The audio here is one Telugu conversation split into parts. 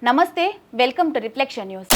నమస్తే welcome to reflection news.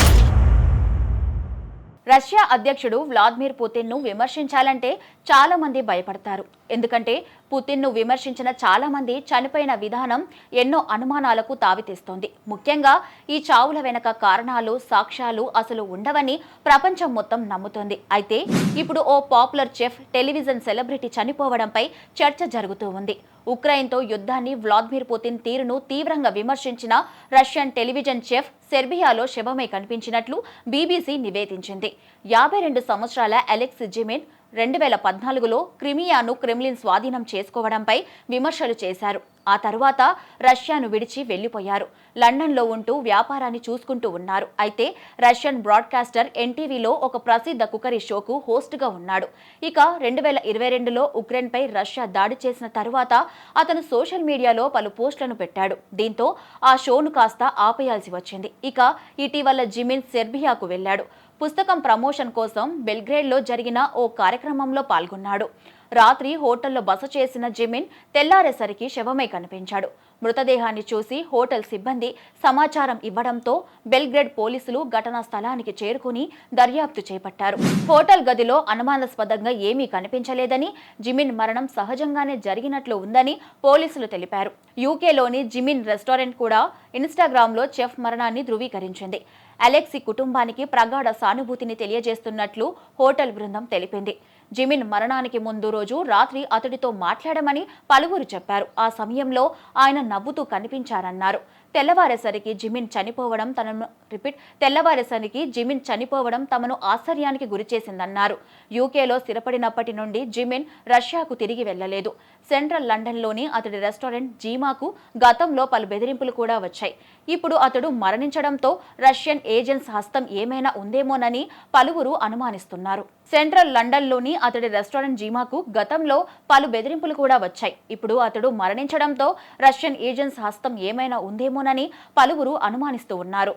Russia అధ్యక్షుడు వ్లాదిమిర్ పుతిన్ ను విమర్శించాలంటే చాలా మంది భయపడతారు. ఎందుకంటే పుతిన్ ను విమర్శించిన చాలా మంది చనిపోయిన విధానం ఎన్నో అనుమానాలకు తావితీస్తోంది. ముఖ్యంగా ఈ చావుల వెనక కారణాలు, సాక్ష్యాలు అసలు ఉండవని ప్రపంచం మొత్తం నమ్ముతోంది. అయితే ఇప్పుడు ఓ పాపులర్ చెఫ్, టెలివిజన్ సెలబ్రిటీ చనిపోవడంపై చర్చ జరుగుతూ ఉంది. ఉక్రెయిన్తో యుద్ధాన్ని వ్లాదిమిర్ పుతిన్ తీరును తీవ్రంగా విమర్శించిన రష్యన్ టెలివిజన్ చెఫ్ సెర్బియాలో శవమై కనిపించినట్లు బీబీసీ నివేదించింది. 52 సంవత్సరాల అలెక్స్ జిమిన్ 2014లో క్రిమియాను క్రెమ్లిన్ స్వాధీనం చేసుకోవడంపై విమర్శలు చేశారు. ఆ తరువాత రష్యాను విడిచి వెళ్లిపోయారు. లండన్లో ఉంటూ వ్యాపారాన్ని చూసుకుంటూ ఉన్నారు. అయితే రష్యన్ బ్రాడ్కాస్టర్ ఎన్టీవీలో ఒక ప్రసిద్ధ కుకరీ షోకు హోస్ట్గా ఉన్నాడు. ఇక 2022లో ఉక్రెయిన్పై రష్యా దాడి చేసిన తరువాత అతను సోషల్ మీడియాలో పలు పోస్టులను పెట్టాడు. దీంతో ఆ షోను కాస్త ఆపేయాల్సి వచ్చింది. ఇక ఇటీవల జిమిన్ సెర్బియాకు వెళ్లాడు. పుస్తకం ప్రమోషన్ కోసం బెల్గ్రేడ్లో జరిగిన ఓ కార్యక్రమంలో పాల్గొన్నాడు. రాత్రి హోటల్లో బస చేసిన జిమిన్ తెల్లారేసరికి శవమై కనిపించాడు. మృతదేహాన్ని చూసి హోటల్ సిబ్బంది సమాచారం ఇవ్వడంతో బెల్గ్రేడ్ పోలీసులు ఘటనా స్థలానికి చేరుకుని దర్యాప్తు చేపట్టారు. హోటల్ గదిలో అనుమానాస్పదంగా ఏమీ కనిపించలేదని, జిమిన్ మరణం సహజంగానే జరిగినట్లు ఉందని పోలీసులు తెలిపారు. యూకేలోని జిమిన్ రెస్టారెంట్ కూడా ఇన్స్టాగ్రామ్లో చెఫ్ మరణాన్ని ధృవీకరించింది. అలెక్సీ కుటుంబానికి ప్రగాఢ సానుభూతిని తెలియజేస్తున్నట్లు హోటల్ బృందం తెలిపింది. జిమిన్ మరణానికి ముందు రోజు రాత్రి అతడితో మాట్లాడమని పలువురు చెప్పారు. ఆ సమయంలో ఆయన నవ్వుతూ కనిపించారన్నారు. తెల్లవారేసరికి జిమిన్ చనిపోవడం తమను ఆశ్చర్యానికి గురిచేసిందన్నారు. యూకేలో స్థిరపడినప్పటి నుండి జిమిన్ రష్యాకు తిరిగి వెళ్లలేదు. సెంట్రల్ లండన్లోని అతడి రెస్టారెంట్ జీమాకు గతంలో పలు బెదిరింపులు కూడా వచ్చాయి. ఇప్పుడు అతడు మరణించడంతో రష్యన్ ఏజెంట్స్ హస్తం ఏమైనా ఉందేమోనని పలువురు అనుమానిస్తున్నారు. సెంట్రల్ లండన్లోని అతడి రెస్టారెంట్ జీమాకు గతంలో పలు బెదిరింపులు కూడా వచ్చాయి. ఇప్పుడు అతడు మరణించడంతో రష్యన్ ఏజెంట్స్ హస్తం ఏమైనా ఉందేమోనని పలువురు అనుమానిస్తూ ఉన్నారు.